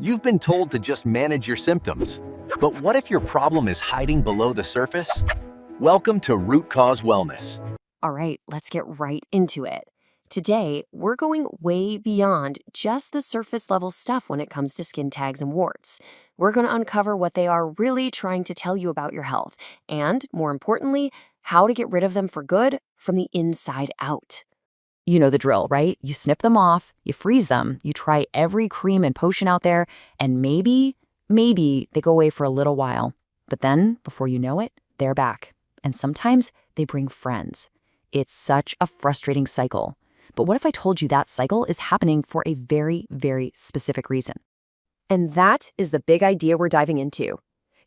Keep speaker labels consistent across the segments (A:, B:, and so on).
A: You've been told to just manage your symptoms. But what if your problem is hiding below the surface? Welcome to Root Cause Wellness.
B: All right, let's get right into it. Today, we're going way beyond just the surface level stuff when it comes to skin tags and warts. We're going to uncover what they are really trying to tell you about your health, and more importantly, how to get rid of them for good from the inside out. You know the drill, right? You snip them off, you freeze them, you try every cream and potion out there, and maybe they go away for a little while. But then, before you know it, they're back. And sometimes they bring friends. It's such a frustrating cycle. But what if I told you that cycle is happening for a very, very specific reason? And that is the big idea we're diving into.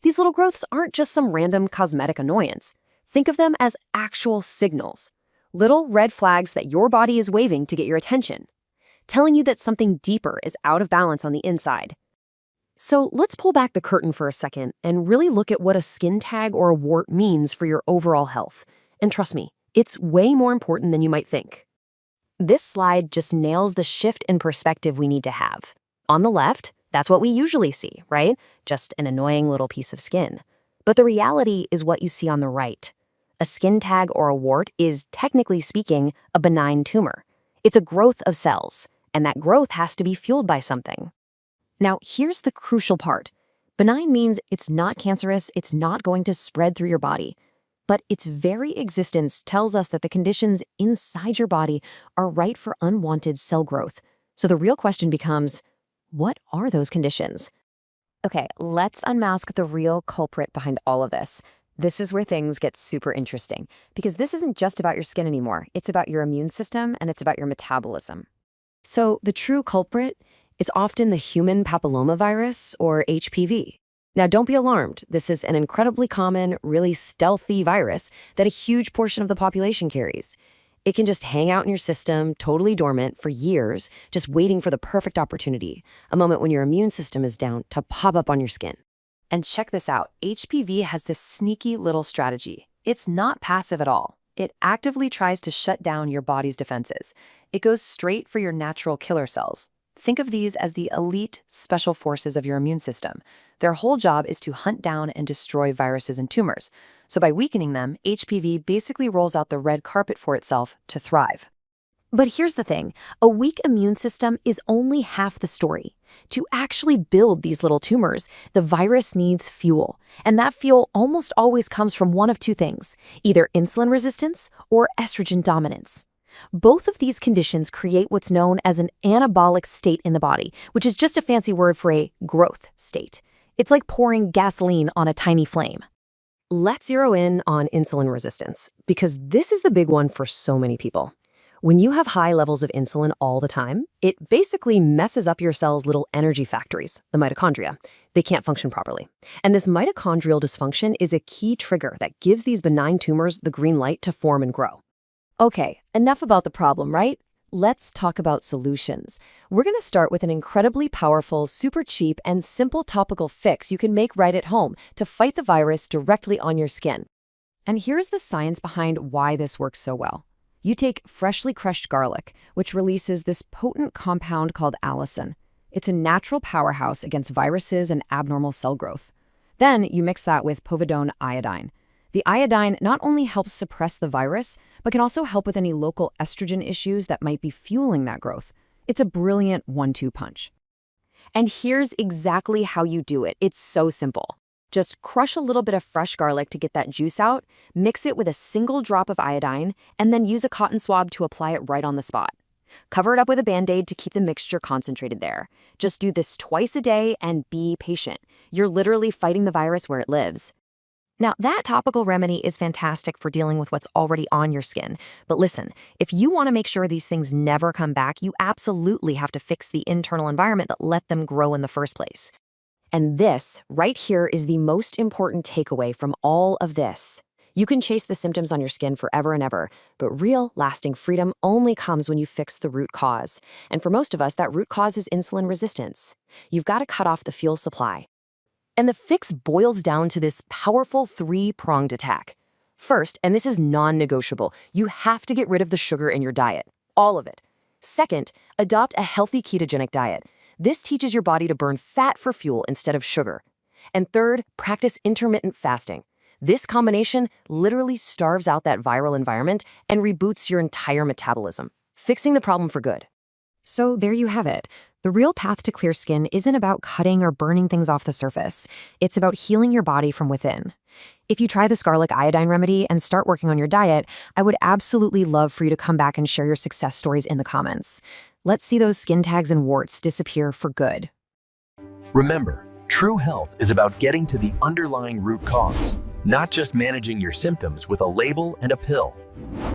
B: These little growths aren't just some random cosmetic annoyance. Think of them as actual signals. Little red flags that your body is waving to get your attention, telling you that something deeper is out of balance on the inside. So let's pull back the curtain for a second and really look at what a skin tag or a wart means for your overall health. And trust me, it's way more important than you might think. This slide just nails the shift in perspective we need to have. On the left, that's what we usually see, right? Just an annoying little piece of skin. But the reality is what you see on the right. A skin tag or a wart is, technically speaking, a benign tumor. It's a growth of cells, and that growth has to be fueled by something. Now, here's the crucial part. Benign means it's not cancerous, it's not going to spread through your body. But its very existence tells us that the conditions inside your body are right for unwanted cell growth. So the real question becomes, what are those conditions? Okay, let's unmask the real culprit behind all of this. This is where things get super interesting, because this isn't just about your skin anymore. It's about your immune system, and it's about your metabolism. So the true culprit, it's often the human papillomavirus, or HPV. Now, don't be alarmed. This is an incredibly common, really stealthy virus that a huge portion of the population carries. It can just hang out in your system, totally dormant, for years, just waiting for the perfect opportunity, a moment when your immune system is down, to pop up on your skin. And check this out, HPV has this sneaky little strategy. It's not passive at all. It actively tries to shut down your body's defenses. It goes straight for your natural killer cells. Think of these as the elite special forces of your immune system. Their whole job is to hunt down and destroy viruses and tumors. So by weakening them, HPV basically rolls out the red carpet for itself to thrive. But here's the thing, a weak immune system is only half the story. To actually build these little tumors, the virus needs fuel. And that fuel almost always comes from one of two things, either insulin resistance or estrogen dominance. Both of these conditions create what's known as an anabolic state in the body, which is just a fancy word for a growth state. It's like pouring gasoline on a tiny flame. Let's zero in on insulin resistance, because this is the big one for so many people. When you have high levels of insulin all the time, it basically messes up your cell's little energy factories, the mitochondria. They can't function properly. And this mitochondrial dysfunction is a key trigger that gives these benign tumors the green light to form and grow. Okay, enough about the problem, right? Let's talk about solutions. We're going to start with an incredibly powerful, super cheap, and simple topical fix you can make right at home to fight the virus directly on your skin. And here's the science behind why this works so well. You take freshly crushed garlic, which releases this potent compound called allicin. It's a natural powerhouse against viruses and abnormal cell growth. Then you mix that with povidone iodine. The iodine not only helps suppress the virus, but can also help with any local estrogen issues that might be fueling that growth. It's a brilliant 1-2 punch. And here's exactly how you do it. It's so simple. Just crush a little bit of fresh garlic to get that juice out, mix it with a single drop of iodine, and then use a cotton swab to apply it right on the spot. Cover it up with a Band-Aid to keep the mixture concentrated there. Just do this twice a day and be patient. You're literally fighting the virus where it lives. Now, that topical remedy is fantastic for dealing with what's already on your skin. But listen, if you want to make sure these things never come back, you absolutely have to fix the internal environment that let them grow in the first place. And this, right here, is the most important takeaway from all of this. You can chase the symptoms on your skin forever and ever, but real, lasting freedom only comes when you fix the root cause. And for most of us, that root cause is insulin resistance. You've got to cut off the fuel supply. And the fix boils down to this powerful three-pronged attack. First, and this is non-negotiable, you have to get rid of the sugar in your diet. All of it. Second, adopt a healthy ketogenic diet. This teaches your body to burn fat for fuel instead of sugar. And third, practice intermittent fasting. This combination literally starves out that viral environment and reboots your entire metabolism, fixing the problem for good. So there you have it. The real path to clear skin isn't about cutting or burning things off the surface. It's about healing your body from within. If you try this garlic iodine remedy and start working on your diet, I would absolutely love for you to come back and share your success stories in the comments. Let's see those skin tags and warts disappear for good.
A: Remember, true health is about getting to the underlying root cause, not just managing your symptoms with a label and a pill.